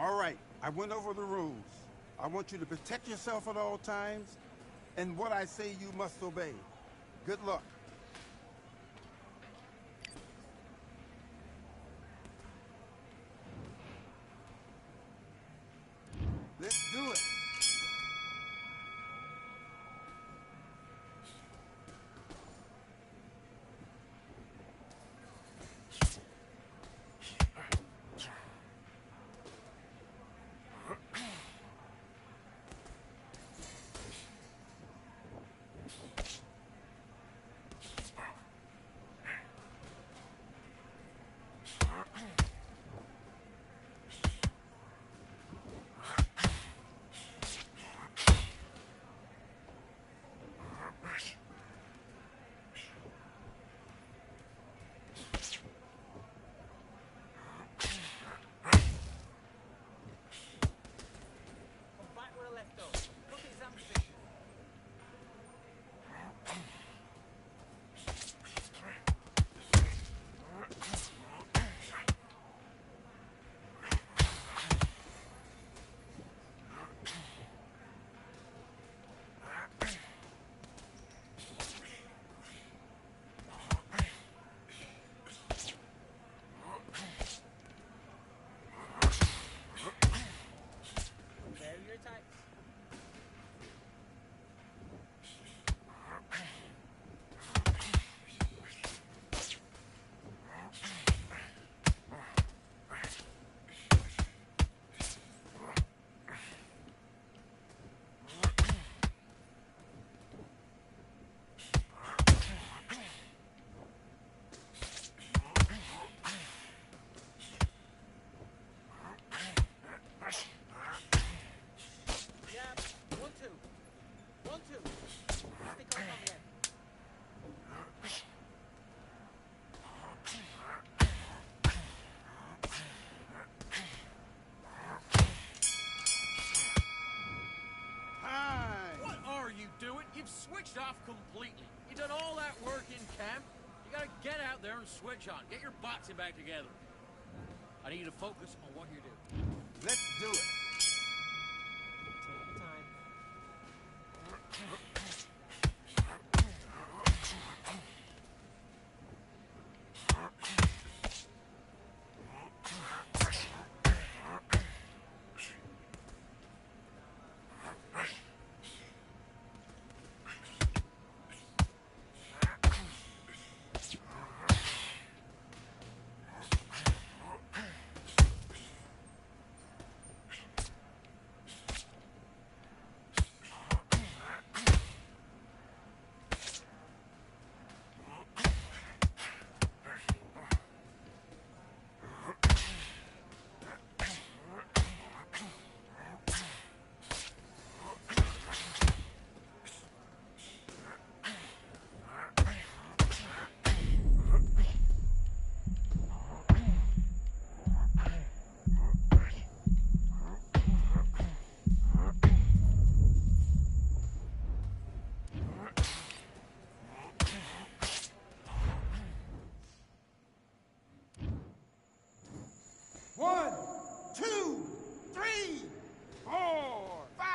All right, I went over the rules. I want you to protect yourself at all times, and what I say you must obey. Good luck. Let's do it. You've switched off completely. You've done all that work in camp. You gotta get out there and switch on. Get your boxing back together. I need you to focus on what you're doing. Let's do it. Take your time. One, two, three, 4, 5,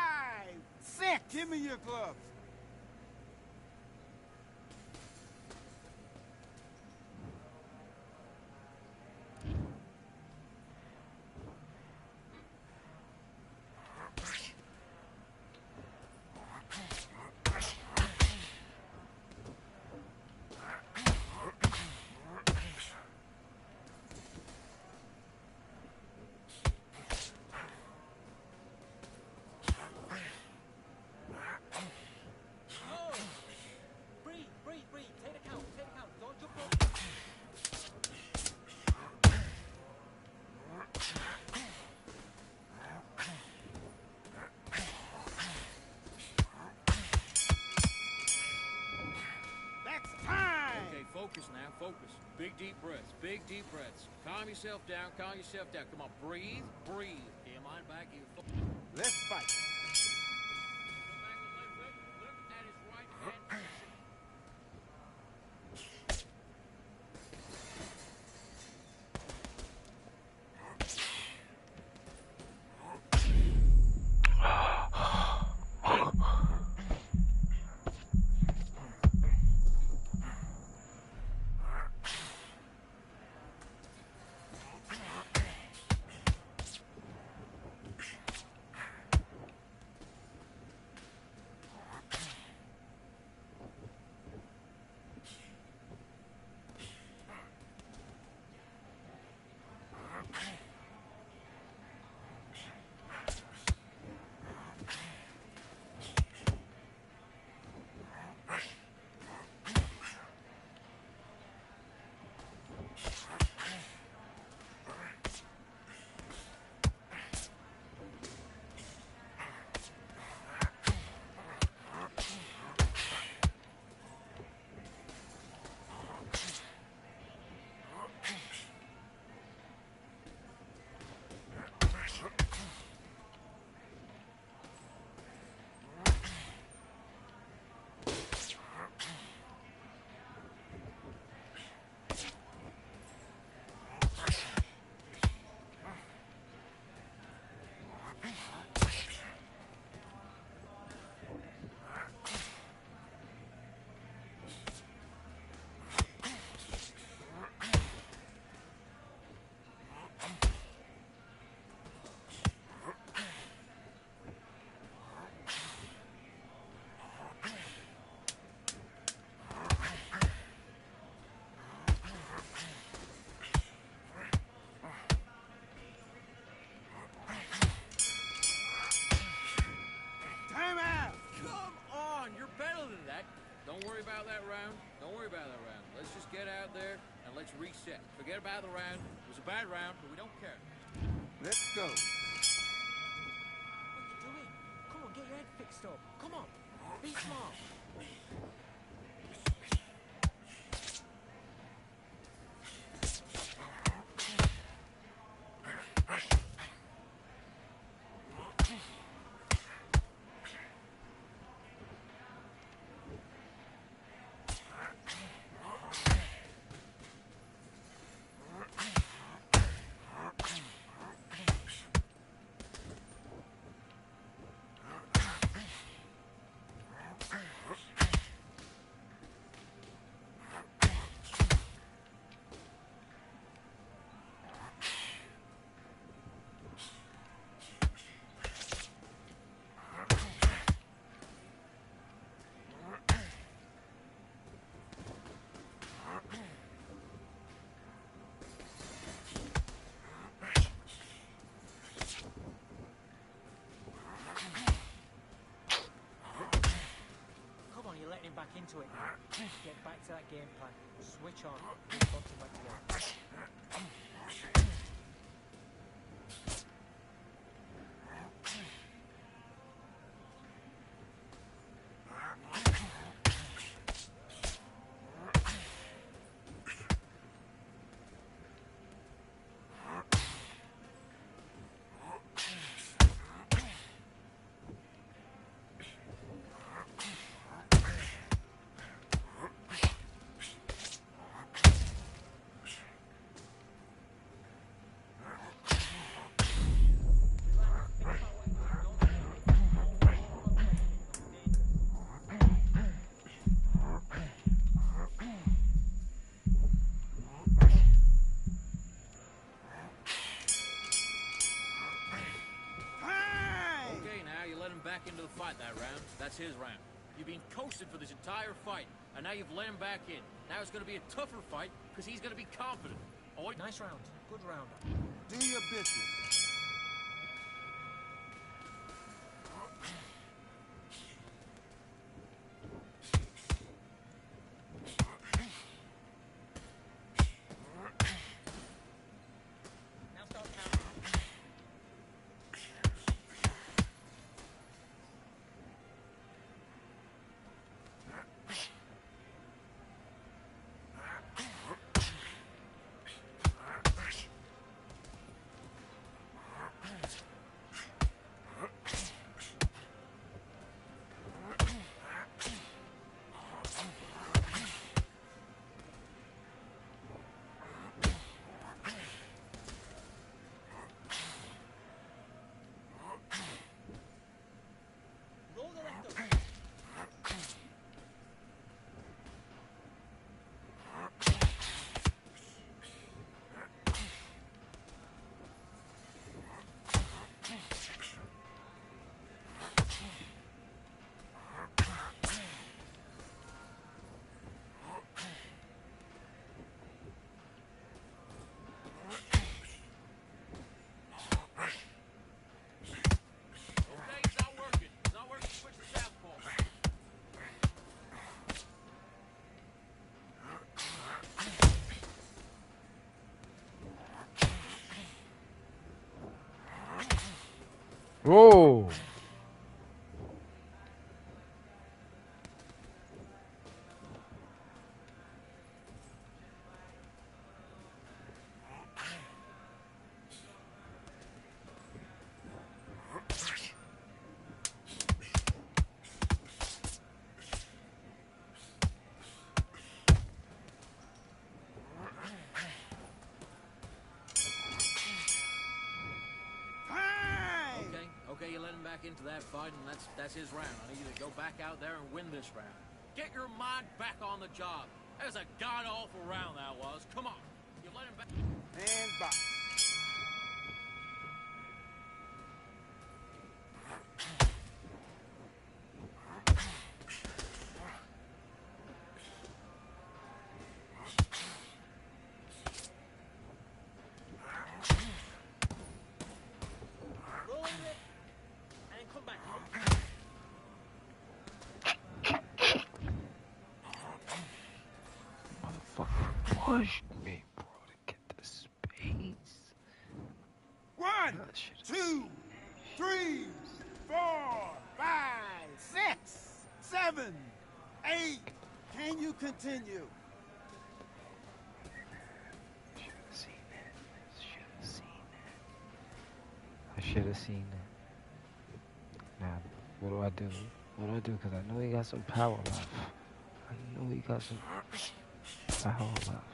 6. Give me your gloves. Focus now, focus. Big deep breaths, big deep breaths. Calm yourself down, calm yourself down. Come on, breathe, breathe. Get your mind back. Let's fight. Look at his right hand. let's reset. Forget about the round. It was a bad round, but we don't care. Let's go. What are you doing? Come on, get your head fixed up. Come on. Be smart. Back into it. Get back to that game plan. Switch on. Boxing back together. Back into the fight that round. That's his round. You've been coasted for this entire fight, and now you've let him back in. Now it's going to be a tougher fight because he's going to be confident. Oh, nice round. Good round. Do your business. Whoa! Okay, you let him back into that fight, and that's his round. I need you to go back out there and win this round. Get your mind back on the job. That was a god-awful round, that was. Come on. You let him back. And box. Motherfucker pushed me. 2, 3, 4, 5, 6, 7, 8. Can you continue? I should have seen that. Now, what do I do? What do I do? Because I know he got some power left. I know he got some power left.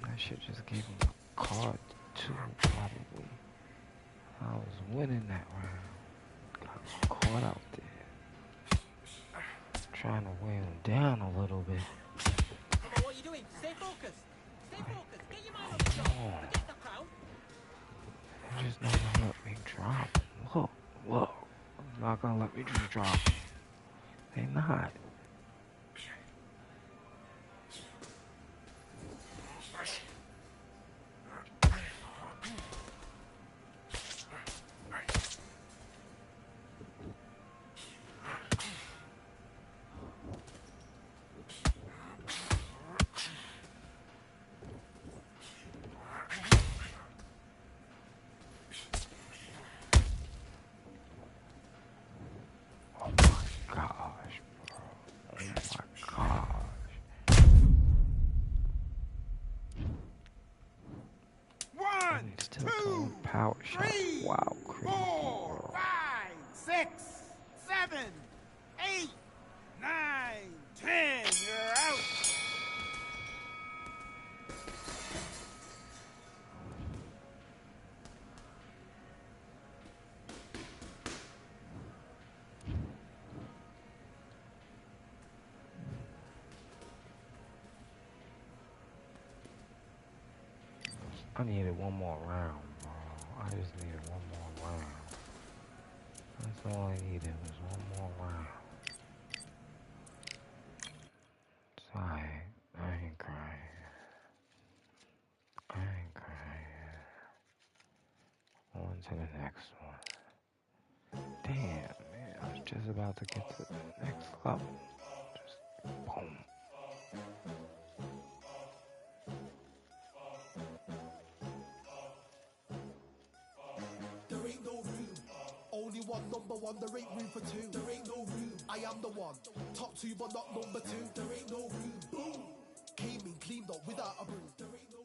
I should just give him a card, too, probably. I was winning that round. Got caught out there. Trying to weigh him down a little bit. Come on, what are you doing? Stay focused. Stay focused. Get your mind on the job. Forget the crowd. They're just not gonna let me drop. Look. I'm not gonna let me just drop. They not. Power shot. Wow, crazy. 4, 5, 6, 7, 8, 9, 10. You're out. I needed one more round, bro. I just needed one more round. That's all I needed was one more round. It's alright. I ain't crying. I ain't crying. On to the next one. Damn, man. I was just about to get to the next level. Just boom. One, number one, there ain't room for two. There ain't no room. I am the one. Top two, but not number two. There ain't no room. Boom. Came in, cleaned up without a broom. There ain't no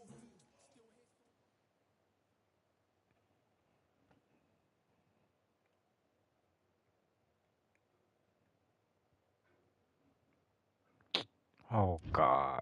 room. Oh, God.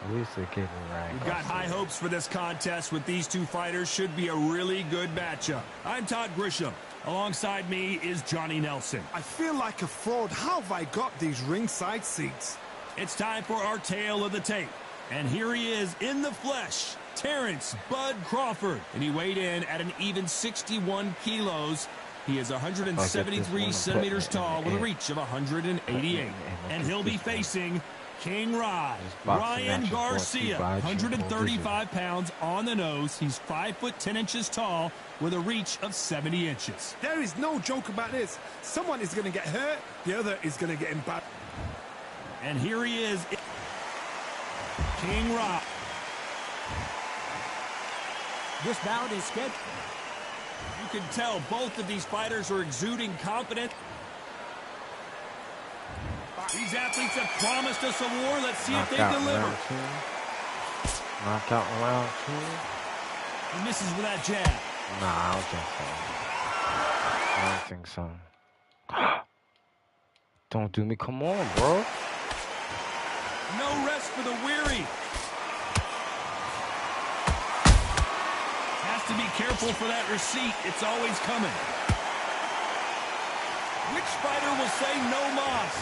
At least they're getting right. We've got high hopes for this contest with these two fighters. Should be a really good matchup. I'm Todd Grisham. Alongside me is Johnny Nelson. I feel like a fraud. How have I got these ringside seats? It's time for our tale of the tape. And here he is in the flesh, Terrence Bud Crawford. And he weighed in at an even 61 kilos. He is 173 centimeters tall with a reach of 188. And he'll be facing King Rod, Ryan Garcia, 135 pounds on the nose. He's 5 foot 10 inches tall with a reach of 70 inches. There is no joke about this. Someone is going to get hurt, the other is going to get embarrassed. And here he is, King Rod. This bout is scheduled. You can tell both of these fighters are exuding confidence. These athletes have promised us a war. Let's see if they deliver. Knockout in round two. He misses with that jab. Nah, I don't think so. Don't do me. Come on, bro. No rest for the weary. Has to be careful for that receipt. It's always coming. Which fighter will say no mas?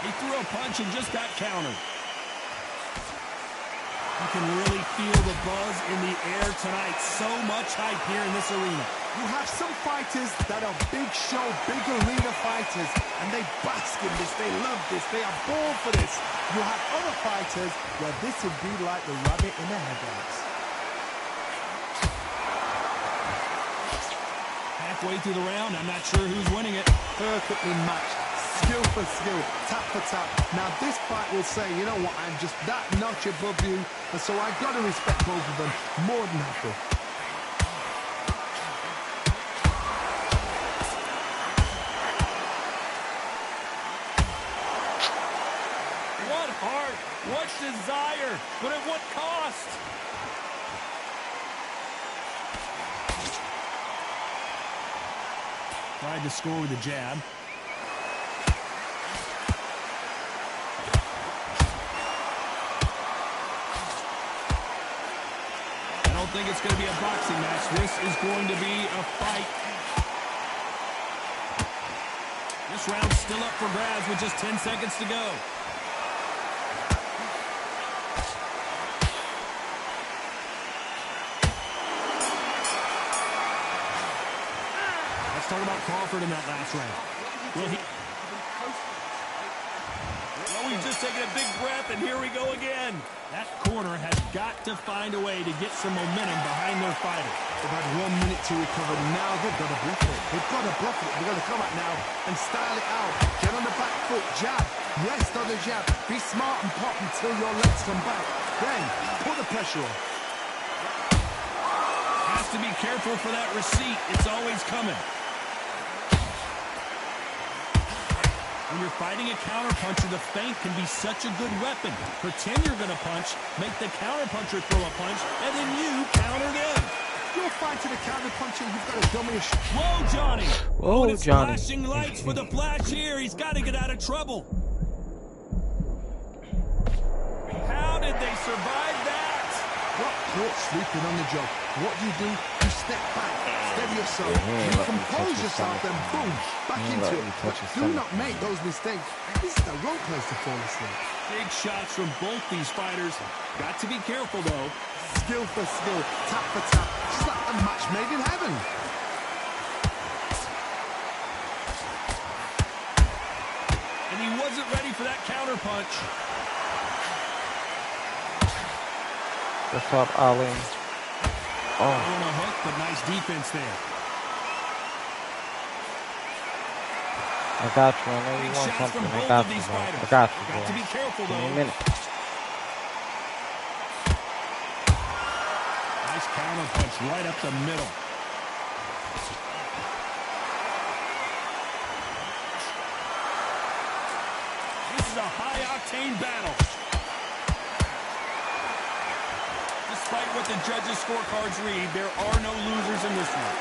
He threw a punch and just got countered. You can really feel the buzz in the air tonight. So much hype here in this arena. You have some fighters that are big show, big arena fighters, and they bask in this, they love this, they are born for this. You have other fighters where this would be like the rabbit in the headlights. Halfway through the round, I'm not sure who's winning it. Perfectly matched. Skill for skill, tap for tap. Now this fight will say, you know what, I'm just that notch above you, and so I got to respect both of them more than happy. What heart, what desire, but at what cost? Tried to score with a jab. I don't think it's going to be a boxing match. This is going to be a fight. This round's still up for grabs with just 10 seconds to go. Let's talk about Crawford in that last round. Well, he's just taking a big breath, and here we go again. That corner has got to find a way to get some momentum behind their fighter. They've had 1 minute to recover. Now they've got to bluff it. They've got to bluff it. They've got to come out now and style it out. Get on the back foot, jab. Rest on the jab. Be smart and pop until your legs come back. Then put the pressure on. Has to be careful for that receipt. It's always coming. When you're fighting a counterpuncher, the feint can be such a good weapon. Pretend you're going to punch, make the counterpuncher throw a punch, and then you counter them. You're fighting a counterpuncher, you've got a dummy. Whoa, Johnny. Whoa, it's Johnny. flashing lights for the flash here. He's got to get out of trouble. How did they survive that? Got caught sleeping on the job. What do? You step back, steady yourself, you compose yourself, then boom, back into it. But do not make those mistakes. This is the wrong place to fall asleep. Big shots from both these fighters. Got to be careful, though. Skill for skill, tap for tap. Just like a match made in heaven. And he wasn't ready for that counter punch. What's up, Ali? Oh. On a hook, but nice defense there. I got you. I know you want something. I got you, bro. I got you, bro. Got to be careful, Give me though. a minute. Nice counter punch right up the middle. This is a high-octane battle. Despite what the judges' scorecards read, there are no losers in this one.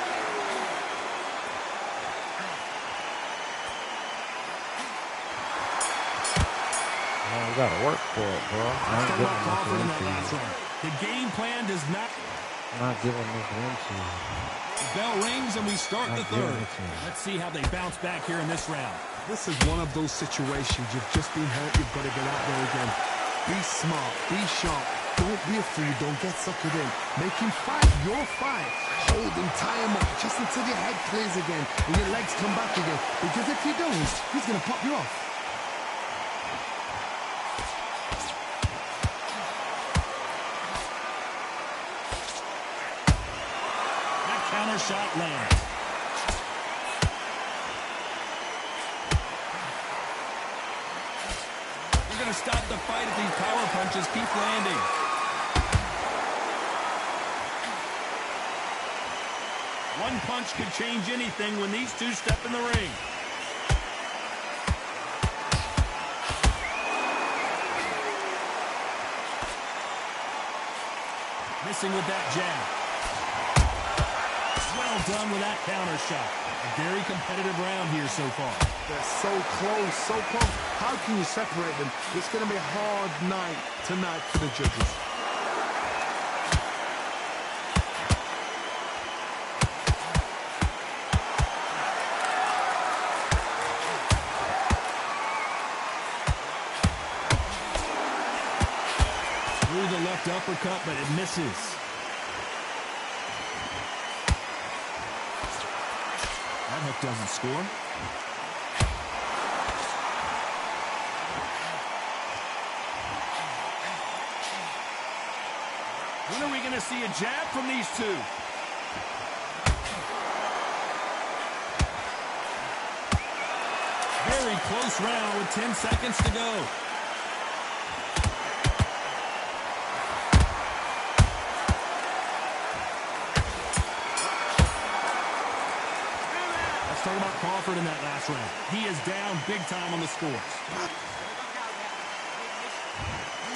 Man, we gotta work for it, bro. I ain't giving this win to you. The game plan does not. I'm not giving this win to you. The bell rings and we start the third. Let's see how they bounce back here in this round. This is one of those situations. You've just been hurt. You've got to get out there again. Be smart. Be sharp. Don't be a fool. Don't get suckered in. Make him fight your fight. Hold him, tie him up just until your head clears again and your legs come back again. Because if you don't, he's going to pop you off. That counter shot lands. They're going to stop the fight if these power punches keep landing. One punch could change anything when these two step in the ring. Missing with that jab. Well done with that counter shot. A very competitive round here so far. They're so close, so close. How can you separate them? It's going to be a hard night tonight for the judges. Through the left uppercut, but it misses. That hook doesn't score. When are we going to see a jab from these two? Very close round with 10 seconds to go. Let's talk about Crawford in that last round. He is down big time on the scores.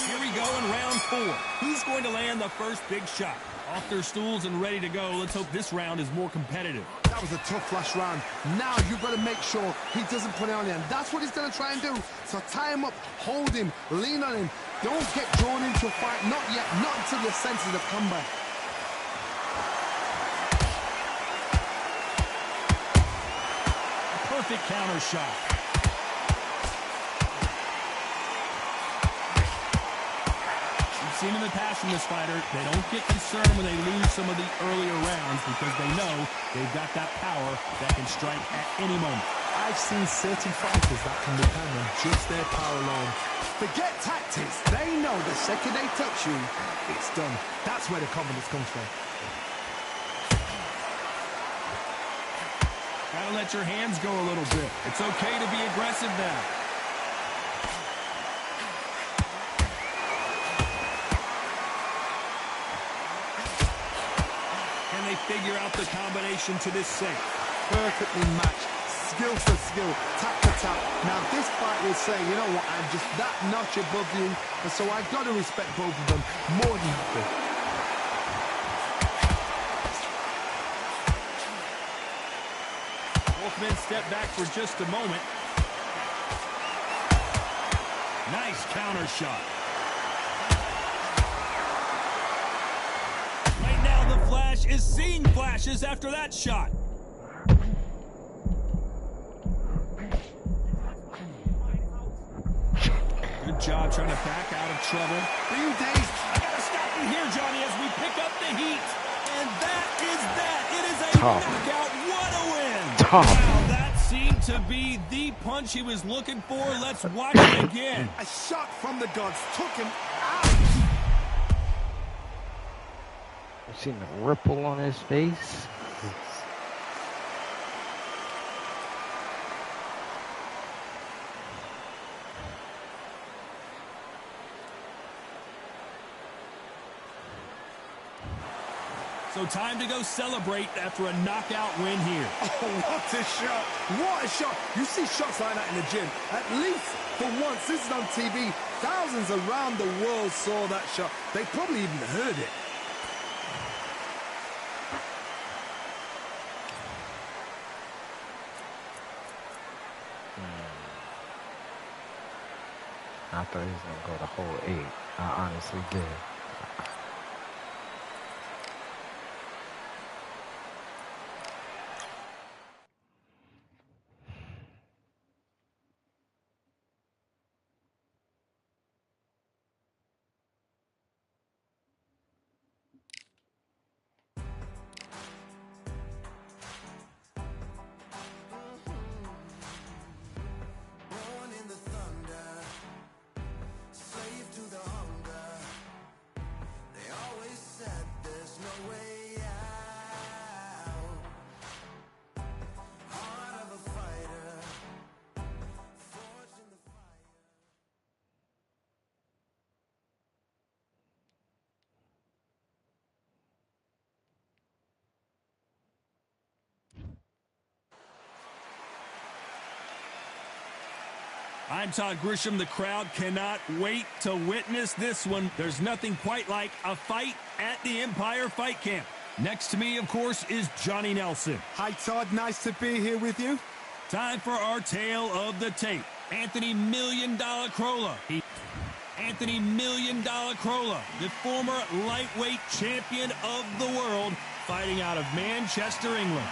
Here we go in round 4. Who's going to land the first big shot? Off their stools and ready to go. Let's hope this round is more competitive. That was a tough last round. Now you've got to make sure he doesn't put it on you. And that's what he's going to try and do. So tie him up, hold him, lean on him. Don't get drawn into a fight. Not yet. Not until your senses have come back. Perfect counter shot. We've seen in the past from this fighter, they don't get concerned when they lose some of the earlier rounds because they know they've got that power that can strike at any moment. I've seen certain fighters that can depend on just their power alone. Forget tactics. They know the second they touch you, it's done. That's where the confidence comes from. Gotta let your hands go a little bit. It's okay to be aggressive now. Can they figure out the combination to this safe? Perfectly matched. Skill for skill, tap for tap. Now this fight will say, you know what, I'm just that notch above you, and so I've got to respect both of them more than happy. Both men step back for just a moment. Nice counter shot. Right now the Flash is seeing flashes after that shot. Good job trying to back out of trouble. Few days. I gotta stop you here, Johnny, as we pick up the heat. And that is that. It is a knockout. What a win. Wow, that seemed to be the punch he was looking for. Let's watch it again. A shot from the gods took him out. You seen the ripple on his face? So time to go celebrate after a knockout win here. Oh, what a shot. What a shot. You see shots like that in the gym. At least for once, this is on TV. Thousands around the world saw that shot. They probably even heard it. I thought he was going to go the whole 8. I honestly did. I'm Todd Grisham. The crowd cannot wait to witness this one. There's nothing quite like a fight at the Empire Fight Camp. Next to me, of course, is Johnny Nelson. Hi, Todd. Nice to be here with you. Time for our tale of the tape. Anthony $Million Crolla. Anthony $Million Crolla, the former lightweight champion of the world, fighting out of Manchester, England.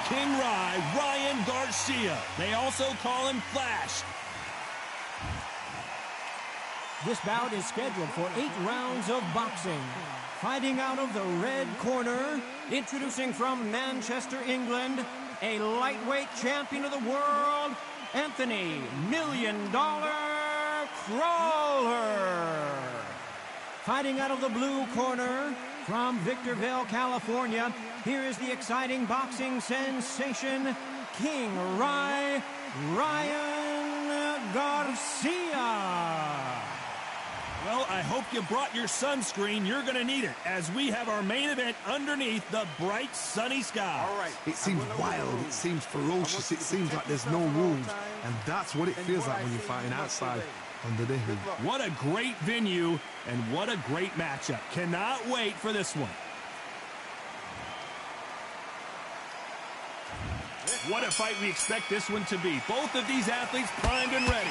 King Ryan Garcia. They also call him Flash. This bout is scheduled for 8 rounds of boxing. Fighting out of the red corner, introducing from Manchester, England, a lightweight champion of the world, Anthony $Million Crawler. Fighting out of the blue corner from Victorville, California, here is the exciting boxing sensation, King Ryan Garcia. Well, I hope you brought your sunscreen. You're going to need it as we have our main event underneath the bright sunny sky. All right. It seems wild, it seems ferocious, it seems like there's no rules. And that's what it feels like when you're fighting outside under the heat. What a great venue and what a great matchup. Cannot wait for this one. What a fight we expect this one to be. Both of these athletes primed and ready.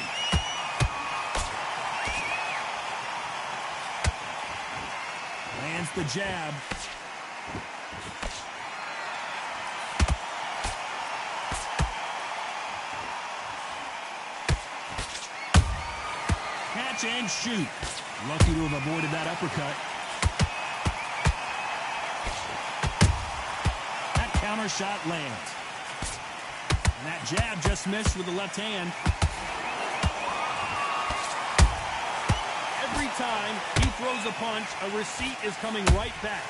Lands the jab. Catch and shoot. Lucky to have avoided that uppercut. That counter shot lands. And that jab just missed with the left hand. Every time he throws a punch, a receipt is coming right back.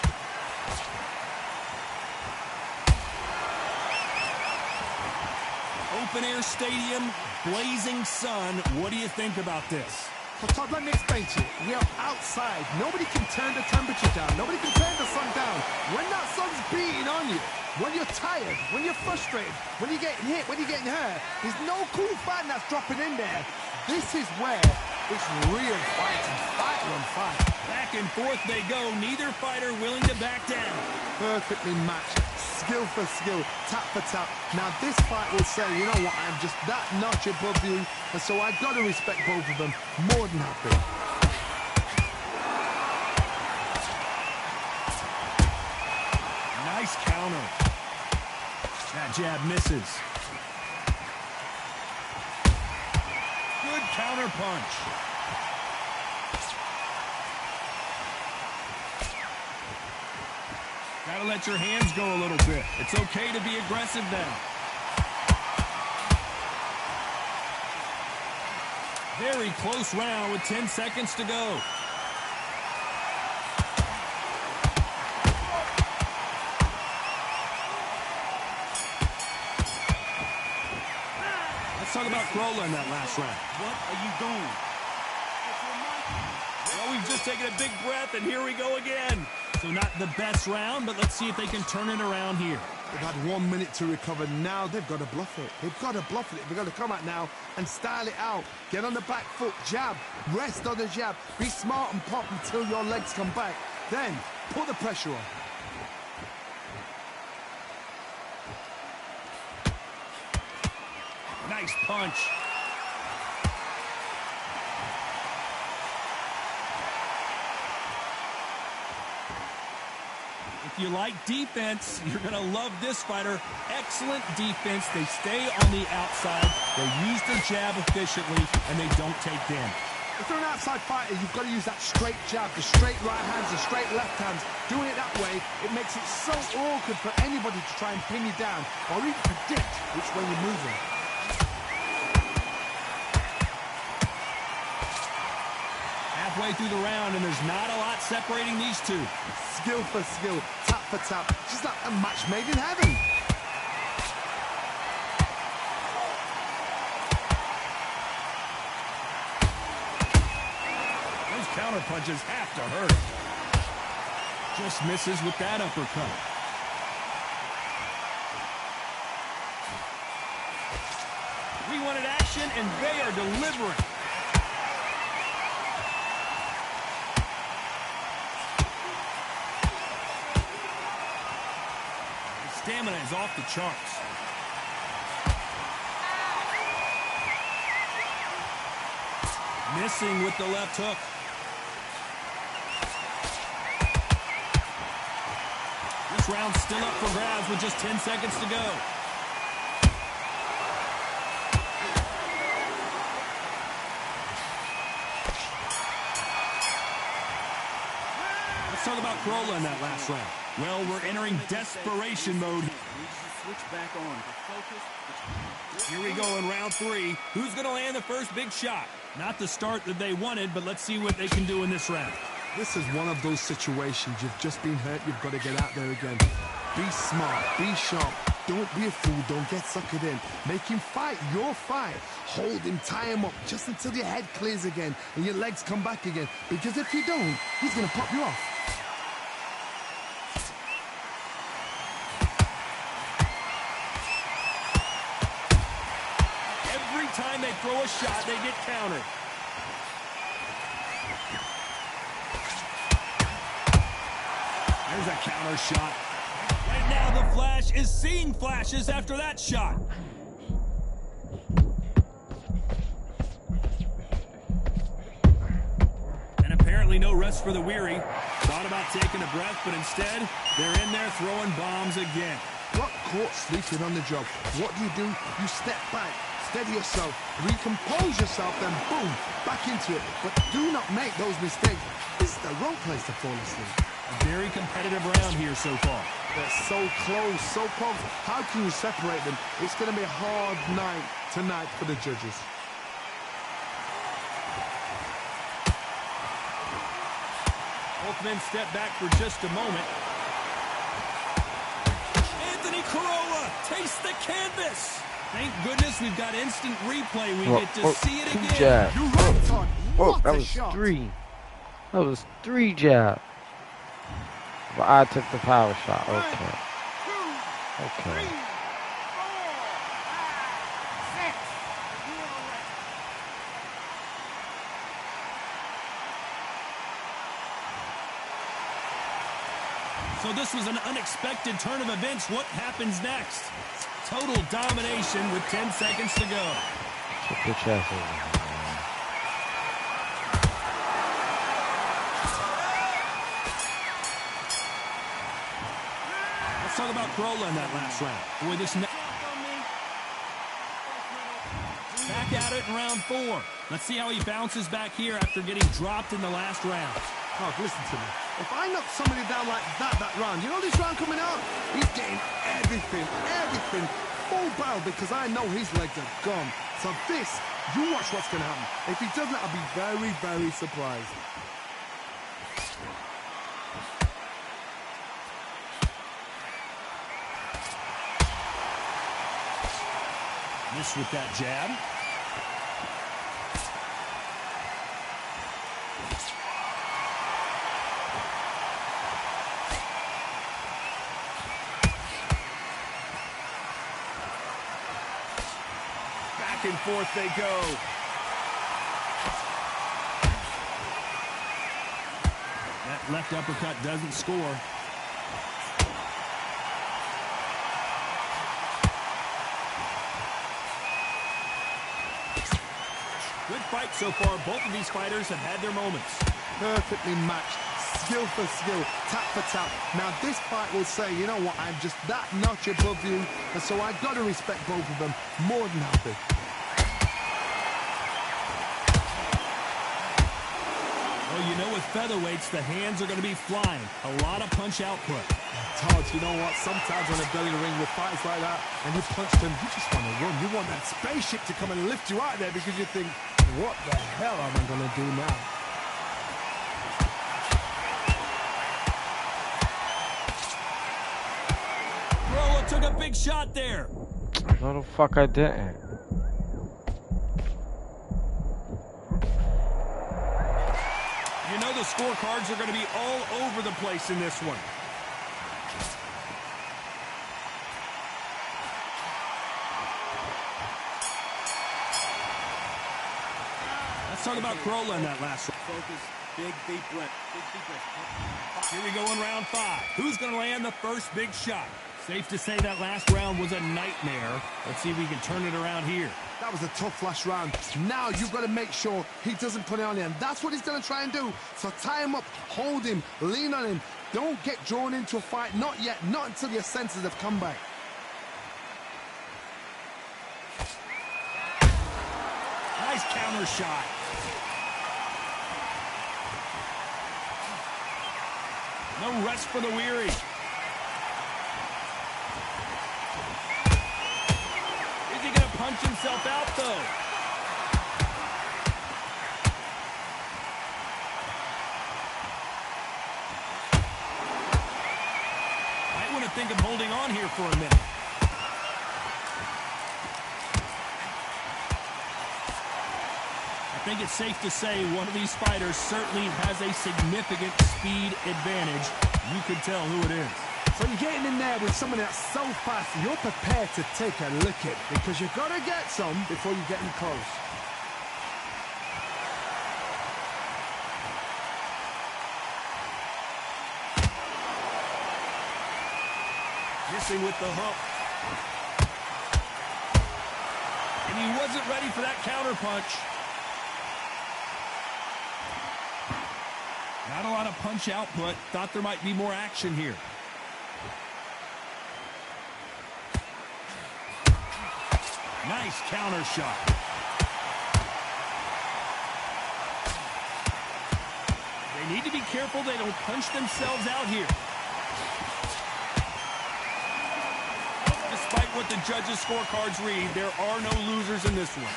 Open air stadium, blazing sun. What do you think about this? Well, Todd, let me explain to you. We are outside. Nobody can turn the temperature down. Nobody can turn the sun down. When that sun's beating on you, when you're tired, when you're frustrated, when you're getting hit, when you're getting hurt, there's no cool fighting that's dropping in there. This is where it's real fighting. Fight on fight. Back and forth they go. Neither fighter willing to back down. Perfectly matched. Skill for skill, tap for tap. Now this fight will say, you know what, I'm just that notch above you, and so I've got to respect both of them. More than happy. Nice counter. That jab misses. Good counter punch. Gotta let your hands go a little bit. It's okay to be aggressive now. Very close round with 10 seconds to go. Let's talk about Grola in that last round. What are you doing? Well, we've just taken a big breath, and here we go again. So not the best round, but let's see if they can turn it around here. They've had 1 minute to recover. Now they've got to bluff it. They've got to bluff it. They've got to come out now and style it out. Get on the back foot, jab, rest on the jab. Be smart and pop until your legs come back. Then put the pressure on. Nice punch. If you like defense, you're going to love this fighter. Excellent defense. They stay on the outside. They use their jab efficiently, and they don't take damage. If you're an outside fighter, you've got to use that straight jab, the straight right hands, the straight left hands. Doing it that way, it makes it so awkward for anybody to try and pin you down or even predict which way you're moving. Halfway through the round, and there's not a lot separating these two. Skill for skill, tap for tap. Just like a match made in heaven. Those counter punches have to hurt. Just misses with that uppercut. We wanted action, and they are delivering. Stamina is off the charts. Missing with the left hook. This round's still up for grabs with just 10 seconds to go. Let's talk about Grola in that last round. Well, we're entering desperation mode. Here we go in round 3. Who's going to land the first big shot? Not the start that they wanted, but let's see what they can do in this round. This is one of those situations. You've just been hurt. You've got to get out there again. Be smart. Be sharp. Don't be a fool. Don't get suckered in. Make him fight your fight. Hold him, tie him up just until your head clears again and your legs come back again. Because if you don't, he's going to pop you off. Every time they throw a shot, they get countered. There's a counter shot. Right now, the Flash is seeing flashes after that shot. And apparently no rest for the weary. Thought about taking a breath, but instead, they're in there throwing bombs again. Got caught sleeping on the job. What do? You step back, steady yourself, recompose yourself, then boom, back into it. But do not make those mistakes. This is the wrong place to fall asleep. A very competitive round here so far. They're so close, so close. How can you separate them? It's going to be a hard night tonight for the judges. Both men step back for just a moment. Anthony Corolla takes the canvas. Thank goodness we've got instant replay. We get to see it again. Jab. You're right, Todd. Oh, What that a was shot. 3. That was 3 jab. But I took the power shot. Okay. Okay. So this was an unexpected turn of events. What happens next? Total domination with 10 seconds to go. Get your chest over. Let's talk about Corolla in that last round. Boy, this back at it in round 4. Let's see how he bounces back here after getting dropped in the last round. Mark, listen to me. If I knock somebody down like that round, you know this round coming out? He's getting everything, full barrel because I know his legs are gone. So this, you watch what's going to happen. If he doesn't, I'll be very, very surprised. Missed with that jab. Back and forth they go. That left uppercut doesn't score. Good fight so far. Both of these fighters have had their moments. Perfectly matched, skill for skill, tap for tap. Now this fight will say, you know what, I'm just that notch above you, and so I've got to respect both of them more than happy. Well, you know with featherweights, the hands are going to be flying. A lot of punch output. Todd, you know what, sometimes when they're in the ring with fights like that, and you punch them, you just want to run. You want that spaceship to come and lift you out there because you think, what the hell am I going to do now? Corolla took a big shot there. No, the fuck I didn't. You know the scorecards are going to be all over the place in this one. Let's talk about Corolla in that last one. Focus, big deep breath. Big deep breath. Here we go in round 5. Who's going to land the first big shot? Safe to say that last round was a nightmare. Let's see if we can turn it around here. That was a tough last round. Now you've got to make sure he doesn't put it on you, and that's what he's going to try and do. So tie him up, hold him, lean on him. Don't get drawn into a fight. Not yet. Not until your senses have come back. Nice counter shot. No rest for the weary. Is he going to punch himself out, though? think of holding on here for a minute. I think it's safe to say one of these fighters certainly has a significant speed advantage. You can tell who it is. So you're getting in there with someone that's so fast, you're prepared to take a licking because you've got to get some before you get in close. Missing with the hook. And he wasn't ready for that counter punch. Not a lot of punch output. Thought there might be more action here. Nice counter shot. They need to be careful they don't punch themselves out here. Despite what the judges' scorecards read, there are no losers in this one.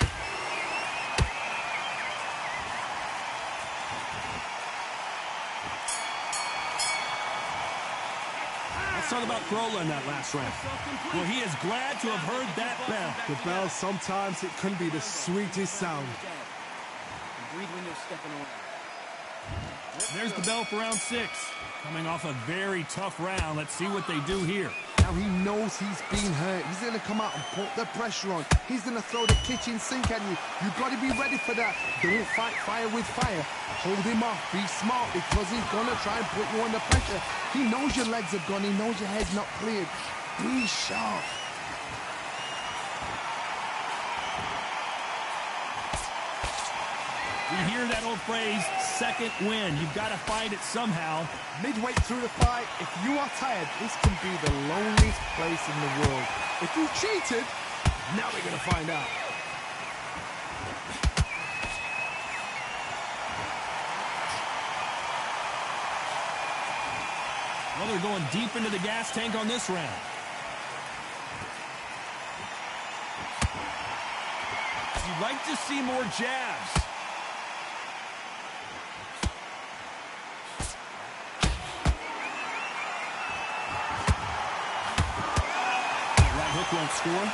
Let's talk about Corolla in that last round. Well, he is glad to have heard that bell. The bell, sometimes it can be the sweetest sound. There's the bell for round 6. Coming off a very tough round. Let's see what they do here. Now he knows he's been hurt. He's going to come out and put the pressure on. He's going to throw the kitchen sink at you. You've got to be ready for that. Don't fight fire with fire. Hold him off. Be smart because he's going to try and put you under pressure. He knows your legs are gone. He knows your head's not cleared. Be sharp. We hear that old phrase, second win. You've got to find it somehow. Midway through the fight, if you are tired, this can be the loneliest place in the world. If you cheated, now we're going to find out. Well, they're going deep into the gas tank on this round. You'd like to see more jabs. Won't score.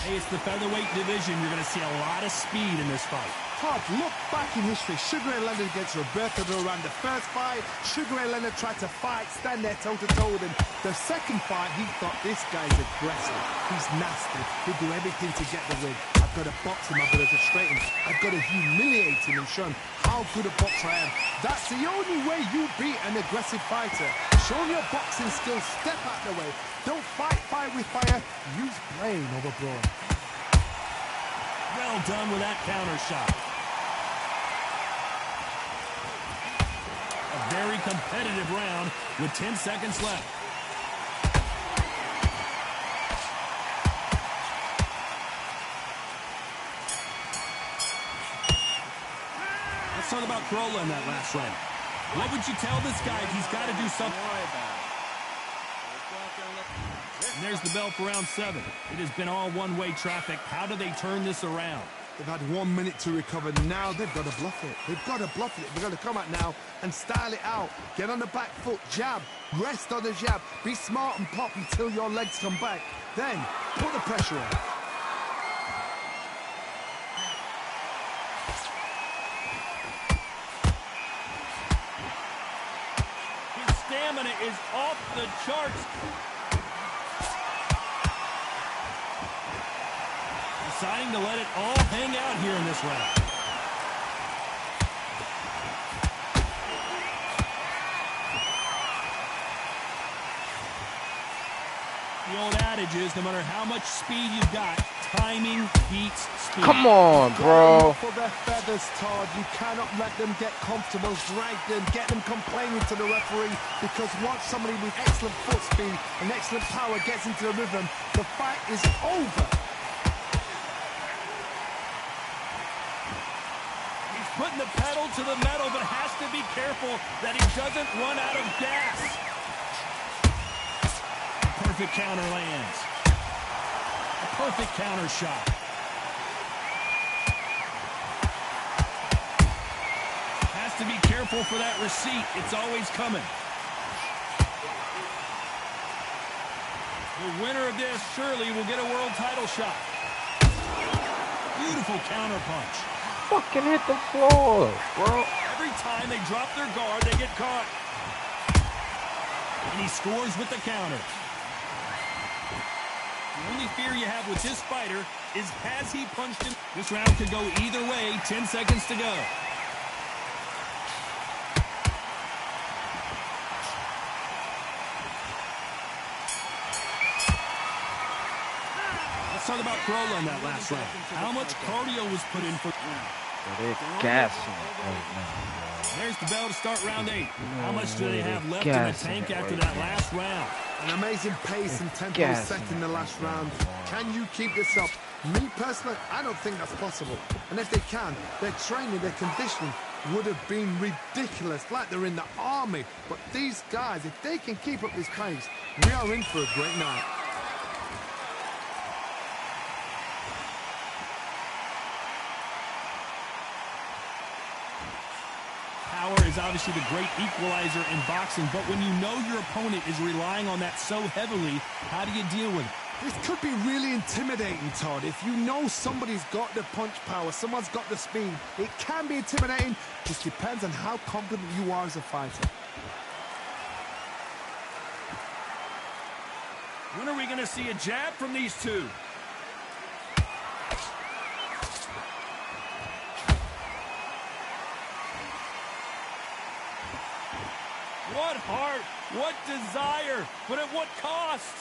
Hey, it's the featherweight division. You're going to see a lot of speed in this fight. Todd, look back in history. Sugar Ray Leonard against Roberto Duran. The first fight, Sugar Ray Leonard tried to fight, stand there toe-to-toe with him. The second fight, he thought, this guy's aggressive. He's nasty. He'll do everything to get the win. I've got to box him. I've got to frustrate him. I've got to humiliate him and show him how good a boxer I am. That's the only way you beat an aggressive fighter. Show your boxing skills. Step out the way. Don't fight fire with fire. Use brain over brawn. Well done with that counter shot. A very competitive round with 10 seconds left. Let's talk about Corolla in that last round. What would you tell this guy if he's got to do something? And there's the bell for round 7. It has been all one-way traffic. How do they turn this around? They've had 1 minute to recover. Now they've got to bluff it. They've got to bluff it. They've got to come out now and style it out. Get on the back foot, jab, rest on the jab. Be smart and pop until your legs come back. Then put the pressure on. His stamina is off the charts. Deciding to let it all hang out here in this round. The old adage is no matter how much speed you've got, timing beats speed. Come on, bro. For their feathers, Todd. You cannot let them get comfortable, drag them, get them complaining to the referee, because once somebody with excellent foot speed and excellent power gets into the rhythm, the fight is over. Putting the pedal to the metal, but has to be careful that he doesn't run out of gas. Perfect counter lands. A perfect counter shot. Has to be careful. careful for that receipt. It's always coming. The winner of this surely will get a world title shot. Beautiful counter punch. Fucking hit the floor, bro. Every time they drop their guard, they get caught. And he scores with the counter. The only fear you have with this fighter is has he punched him? This round could go either way. 10 seconds to go. Let's talk about Krolla in that last round. How much cardio was put in for... They're gassing right now. There's the bell to start round 8. How much do they have left in the tank after that last round? An amazing pace and tempo set in the last round. Can you keep this up? Me personally, I don't think that's possible. And if they can, their training, their conditioning would have been ridiculous, like they're in the army. But these guys, if they can keep up this pace, we are in for a great night. Power is obviously the great equalizer in boxing, but when you know your opponent is relying on that so heavily, how do you deal with it? This could be really intimidating, Todd. If you know somebody's got the punch power, someone's got the speed, it can be intimidating. Just depends on how confident you are as a fighter. When are we going to see a jab from these two? What heart, what desire, but at what cost?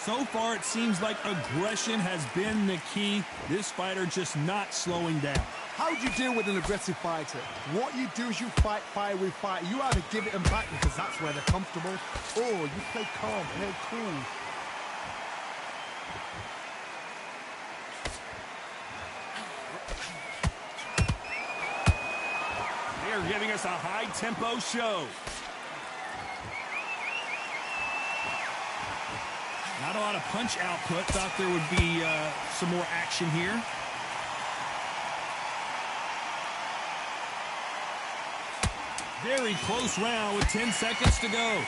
So far, it seems like aggression has been the key. This fighter just not slowing down. How do you deal with an aggressive fighter? What you do is you fight fire with fire. You either give it them back because that's where they're comfortable, or you play calm, play cool. They're giving us a high-tempo show. Not a lot of punch output. Thought there would be some more action here. Very close round with 10 seconds to go.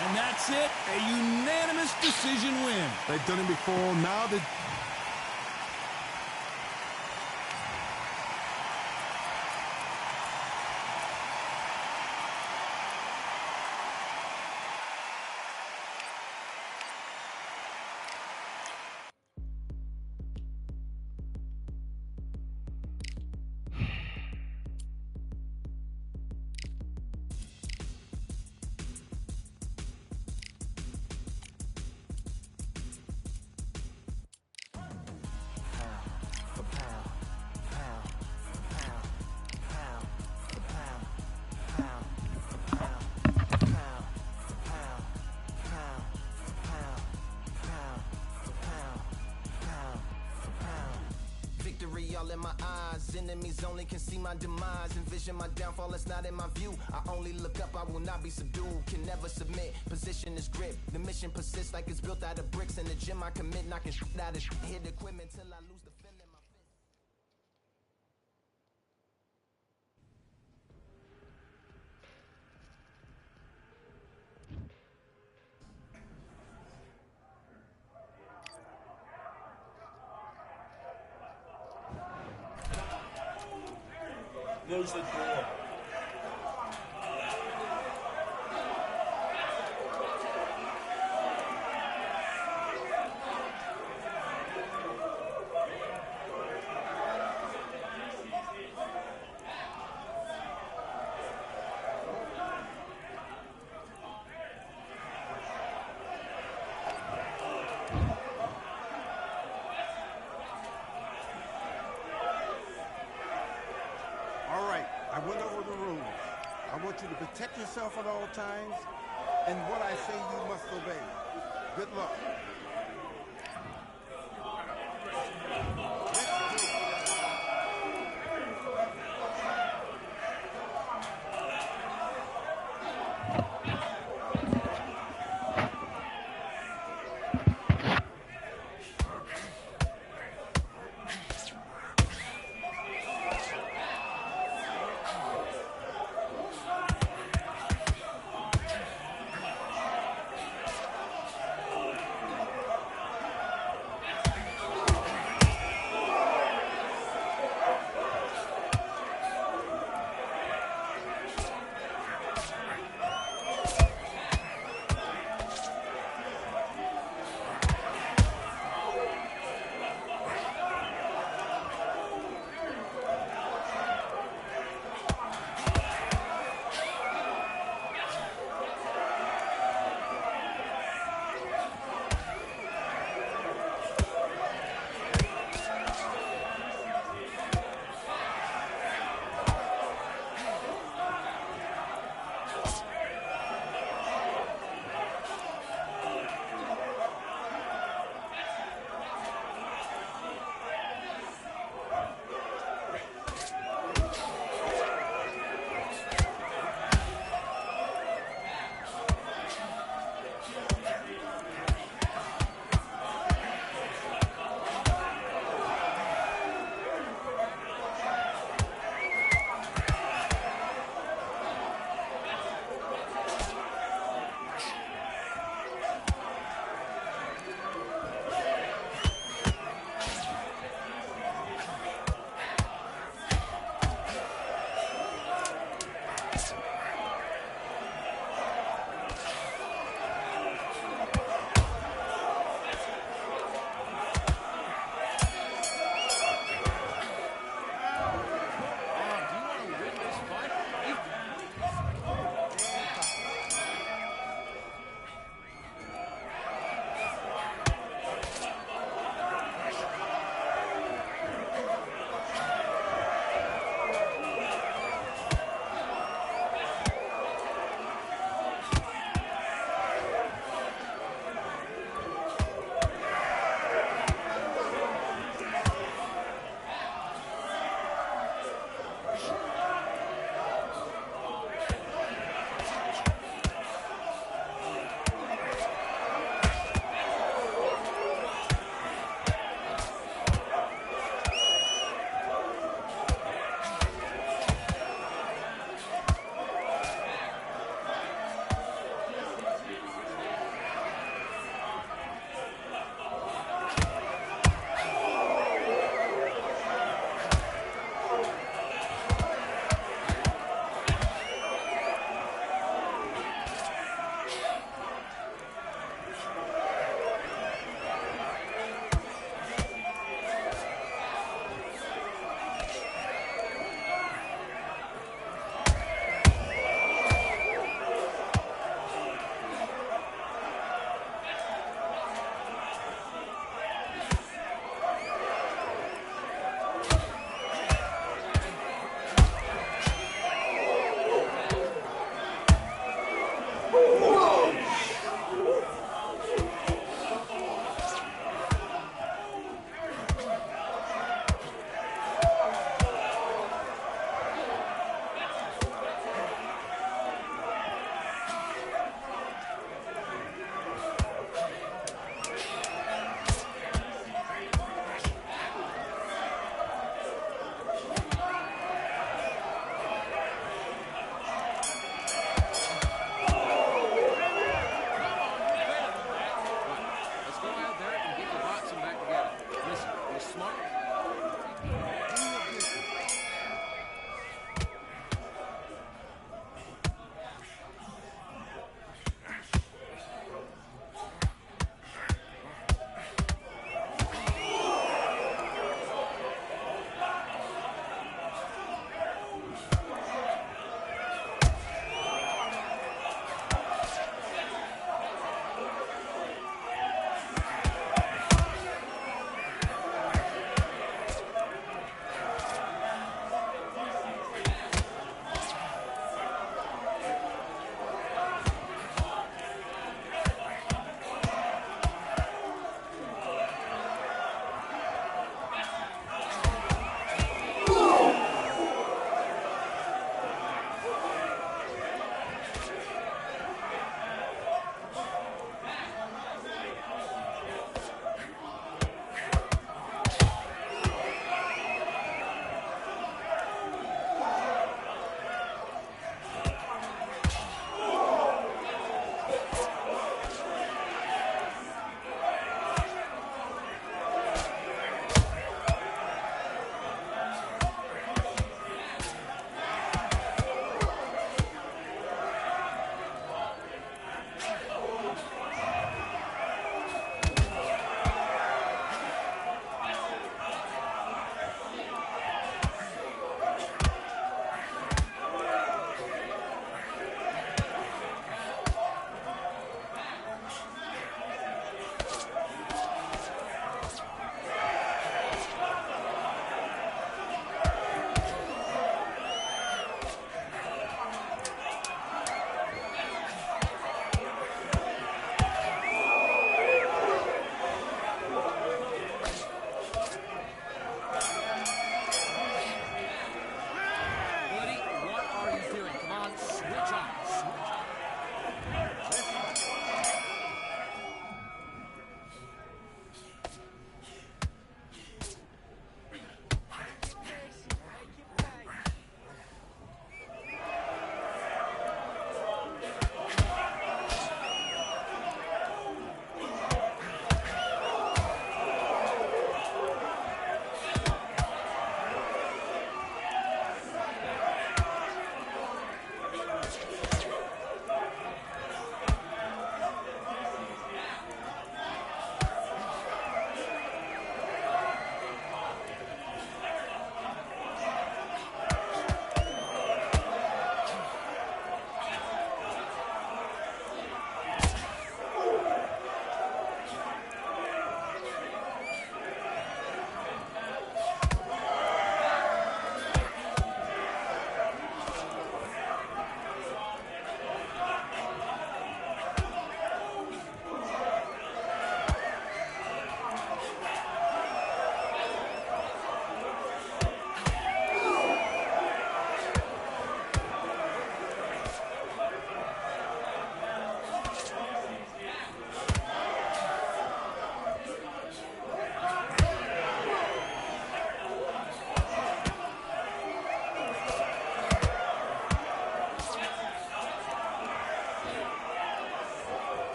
And that's it. A unanimous decision win. They've done it before. Now they... All in my eyes, enemies only can see my demise. Envision my downfall, it's not in my view. I only look up, I will not be subdued. Can never submit, position is grip. The mission persists like it's built out of bricks. In the gym I commit, knocking shit out of shit. Hit equipment till I lose the feeling in my fist. Close the door. I went over the rules. I want you to protect yourself at all times, and what I say you must obey. Good luck.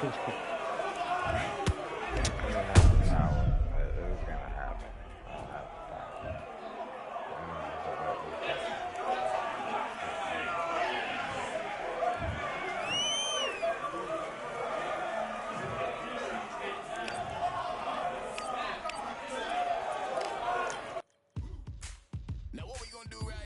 Yeah.